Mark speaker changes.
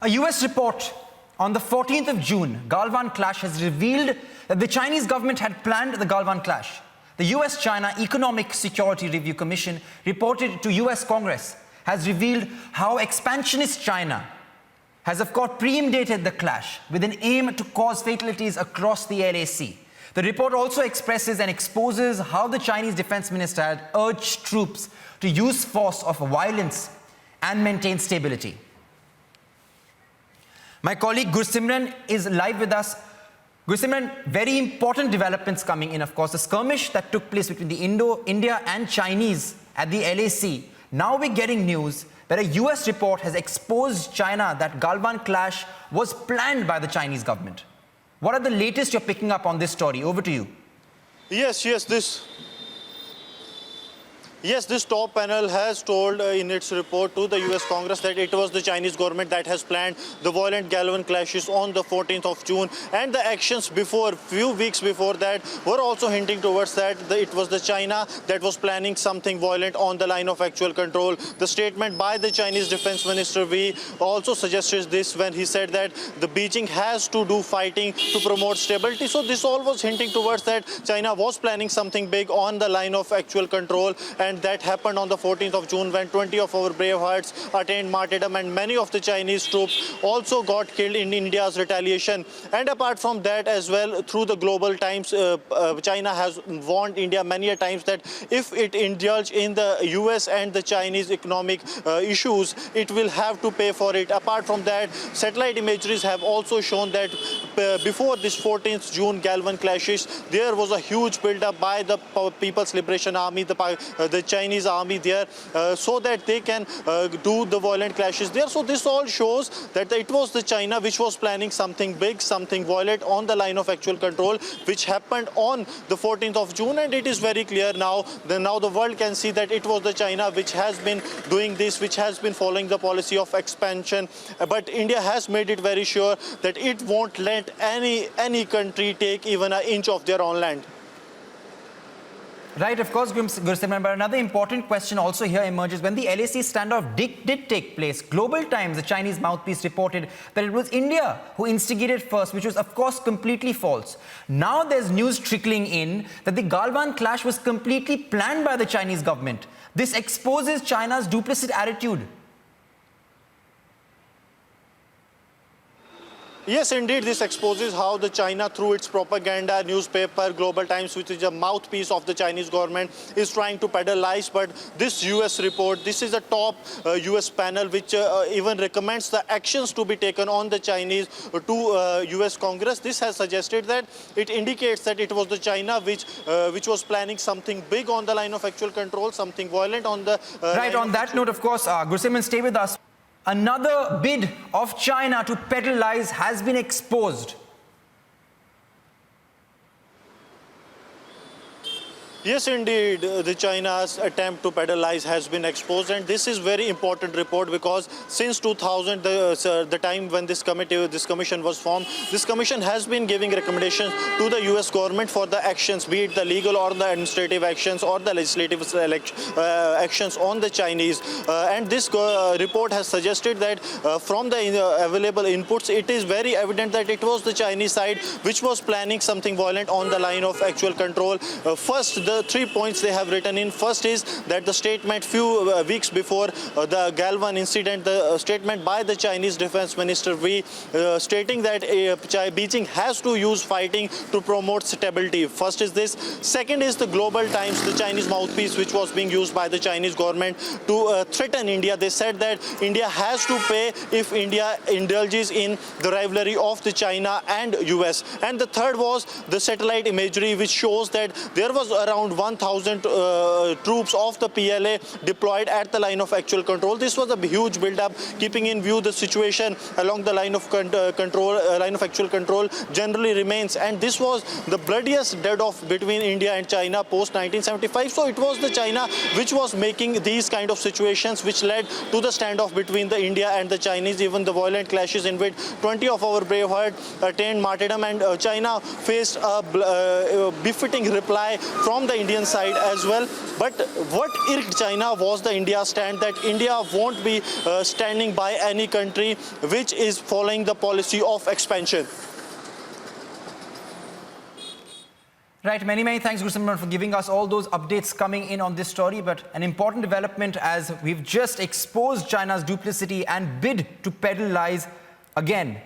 Speaker 1: A US report on the 14th of June, Galwan clash, has revealed that the Chinese government had planned the Galwan clash. The US-China Economic Security Review Commission reported to US Congress has revealed how expansionist China has, of course, premeditated the clash with an aim to cause fatalities across the LAC. The report also expresses and exposes how the Chinese defense minister had urged troops to use force of violence and maintain stability. My colleague Gursimran is live with us. Gursimran, very important developments coming in, of course. The skirmish that took place between the India and Chinese at the LAC. Now we're getting news that a US report has exposed China that Galwan clash was planned by the Chinese government. What are the latest you're picking up on this story? Over to you.
Speaker 2: Yes, this top panel has told in its report to the US Congress that it was the Chinese government that has planned the violent Galwan clashes on the 14th of June. And the actions before, few weeks before that, were also hinting towards that it was the China that was planning something violent on the line of actual control. The statement by the Chinese Defense Minister Wei also suggested this when he said that the Beijing has to do fighting to promote stability. So this all was hinting towards that China was planning something big on the line of actual control. And that happened on the 14th of June when 20 of our brave hearts attained martyrdom, and many of the Chinese troops also got killed in India's retaliation. And apart from that as well, through the global times, China has warned India many a times that if it indulges in the US and the Chinese economic issues, it will have to pay for it. Apart from that, satellite imageries have also shown that before this 14th June Galwan clashes, there was a huge build-up by the People's Liberation Army, the Chinese army there, so that they can do the violent clashes there. So this all shows that it was the China which was planning something big, something violent on the line of actual control, which happened on the 14th of June. And it is very clear now, now the world can see that it was the China which has been doing this, which has been following the policy of expansion. But India has made it very sure that it won't let any country take even an inch of their own land.
Speaker 1: Right, of course, Gursimran, but another important question also here emerges. When the LAC standoff did take place, Global Times, the Chinese mouthpiece, reported that it was India who instigated first, which was, of course, completely false. Now there's news trickling in that the Galwan clash was completely planned by the Chinese government. This exposes China's duplicit attitude.
Speaker 2: Yes, indeed, this exposes how the China, through its propaganda newspaper, Global Times, which is a mouthpiece of the Chinese government, is trying to peddle lies. But this US report, this is a top US panel which even recommends the actions to be taken on the Chinese to US Congress. This has suggested that it indicates that it was the China which was planning something big on the line of actual control, something violent on the
Speaker 1: right, on that note, of course, Gursimran, stay with us. Another bid of China to peddle lies has been exposed.
Speaker 2: Yes, indeed, the China's attempt to peddle lies has been exposed, and this is very important report because since 2000, the time when this commission was formed, this commission has been giving recommendations to the US government for the actions, be it the legal or the administrative actions or the legislative actions on the Chinese. And this report has suggested that from the available inputs, it is very evident that it was the Chinese side which was planning something violent on the line of actual control. First, the 3 points they have written in. First is that the statement few weeks before the Galwan incident, the statement by the Chinese Defense Minister Wei stating that Beijing has to use fighting to promote stability. First is this. Second is the Global Times, the Chinese mouthpiece which was being used by the Chinese government to threaten India. They said that India has to pay if India indulges in the rivalry of the China and US. And the third was the satellite imagery which shows that there was around 1,000 troops of the PLA deployed at the line of actual control. This was a huge build-up, keeping in view the situation along the line of actual control generally remains. And this was the bloodiest dead-off between India and China post-1975. So it was the China which was making these kind of situations which led to the standoff between the India and the Chinese, even the violent clashes in which 20 of our brave hearts attained martyrdom, and China faced a befitting reply from the Indian side as well. But what irked China was the India stand, that India won't be standing by any country which is following the policy of expansion.
Speaker 1: Right, many thanks, Gursimran, for giving us all those updates coming in on this story. But an important development, as we've just exposed China's duplicity and bid to peddle lies again.